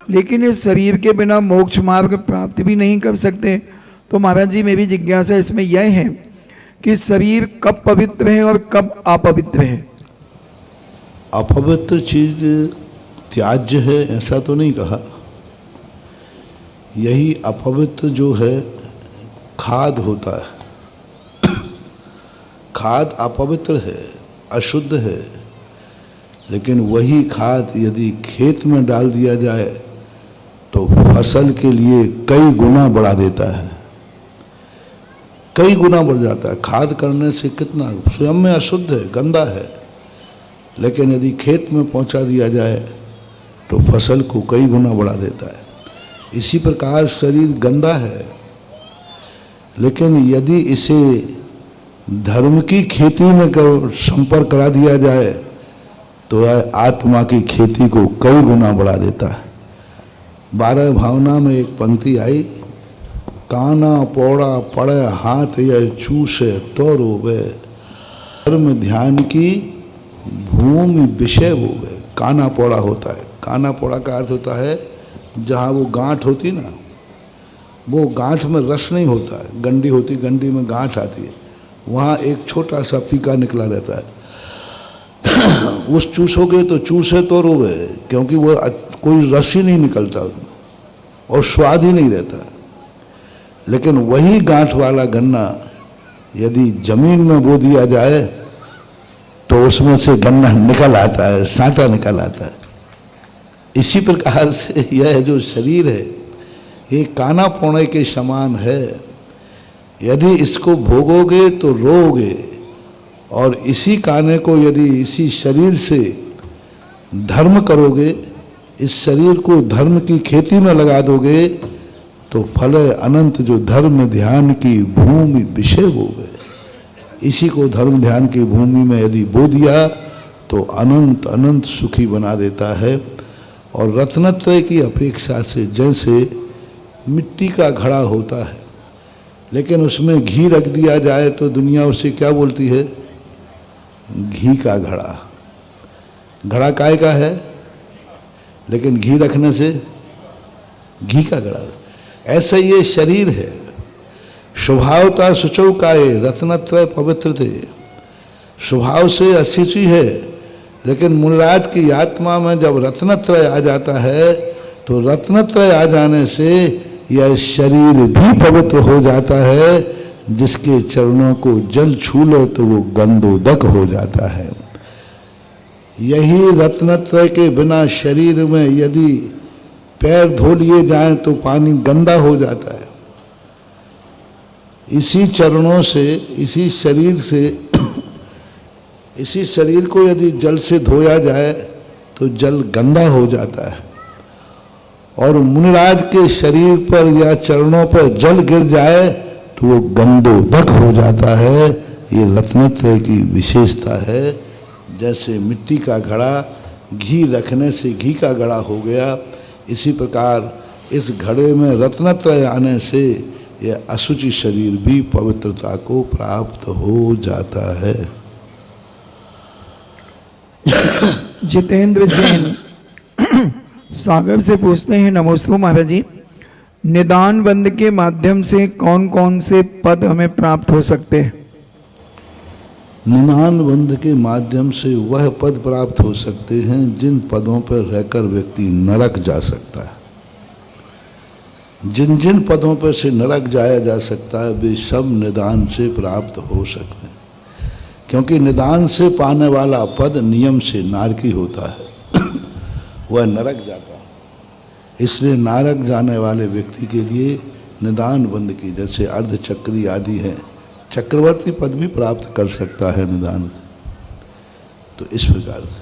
लेकिन इस शरीर के बिना मोक्ष मार्ग प्राप्ति भी नहीं कर सकते। तो महाराज जी मेरी जिज्ञासा इसमें यह है कि शरीर कब पवित्र है और कब अपवित्र है। अपवित्र चीज त्याज्य है ऐसा तो नहीं कहा। यही अपवित्र जो है खाद होता है। खाद अपवित्र है, अशुद्ध है, लेकिन वही खाद यदि खेत में डाल दिया जाए तो फसल के लिए कई गुना बढ़ा देता है, कई गुना बढ़ जाता है। खाद करने से कितना स्वयं में अशुद्ध है, गंदा है, लेकिन यदि खेत में पहुंचा दिया जाए तो फसल को कई गुना बढ़ा देता है। इसी प्रकार शरीर गंदा है, लेकिन यदि इसे धर्म की खेती में संपर्क करा दिया जाए तो आत्मा की खेती को कई गुना बढ़ा देता है। 12 भावना में एक पंक्ति आई, काना पौड़ा पड़े हाथ यह चूसे तो रोवे, धर्म ध्यान की भूमि विषय बोवे। काना पौड़ा होता है, काना पौड़ा का अर्थ होता है जहाँ वो गांठ होती ना, वो गांठ में रस नहीं होता है, गंडी होती, गंडी में गांठ आती है, वहाँ एक छोटा सा फीका निकला रहता है। उस चूसोगे तो चूसे तो रोवे, क्योंकि वो कोई रस ही नहीं निकलता उसमें और स्वाद ही नहीं रहता। लेकिन वही गांठ वाला गन्ना यदि जमीन में बो दिया जाए तो उसमें से गन्ना निकल आता है, साटा निकल आता है। इसी प्रकार से यह जो शरीर है ये काना पौड़े के समान है। यदि इसको भोगोगे तो रोओगे, और इसी काने को यदि इसी शरीर से धर्म करोगे, इस शरीर को धर्म की खेती में लगा दोगे तो फल अनंत जो धर्म ध्यान की भूमि विषय बोगे। इसी को धर्म ध्यान की भूमि में यदि बो दिया तो अनंत अनंत सुखी बना देता है। और रत्नत्रय की अपेक्षा से जैसे मिट्टी का घड़ा होता है, लेकिन उसमें घी रख दिया जाए तो दुनिया उसे क्या बोलती है? घी का घड़ा। घड़ा काय का है, लेकिन घी रखने से घी का घड़ा। ऐसे ये शरीर है, स्वभावता सुचौ काये रत्नत्रय पवित्र थे। स्वभाव से अशुचि है, लेकिन मुनिराज की आत्मा में जब रत्नत्रय आ जाता है तो रत्नत्रय आ जाने से यह शरीर भी पवित्र हो जाता है। जिसके चरणों को जल छू लो तो वो गंधोदक हो जाता है। यही रत्नत्रय के बिना शरीर में यदि पैर धो लिए जाएं तो पानी गंदा हो जाता है। इसी चरणों से, इसी शरीर से, इसी शरीर को यदि जल से धोया जाए तो जल गंदा हो जाता है। और मुनिराज के शरीर पर या चरणों पर जल गिर जाए तो वो गंधोदक हो जाता है। ये रत्नत्रय की विशेषता है। जैसे मिट्टी का घड़ा घी रखने से घी का घड़ा हो गया, इसी प्रकार इस घड़े में रत्नत्रय आने से यह अशुचि शरीर भी पवित्रता को प्राप्त हो जाता है। जितेंद्र जैन सागर से पूछते हैं, नमस्ते महाराज जी, निदान बंद के माध्यम से कौन कौन से पद हमें प्राप्त हो सकते हैं? निदान बंद के माध्यम से वह पद प्राप्त हो सकते हैं जिन पदों पर रहकर व्यक्ति नरक जा सकता है। जिन जिन पदों पर से नरक जाया जा सकता है वे सब निदान से प्राप्त हो सकते हैं, क्योंकि निदान से पाने वाला पद नियम से नारकी होता है। वह नरक जाता है। इसलिए नरक जाने वाले व्यक्ति के लिए निदान बंद की, जैसे अर्धचक्री आदि है, चक्रवर्ती पद भी प्राप्त कर सकता है निदान। तो इस प्रकार से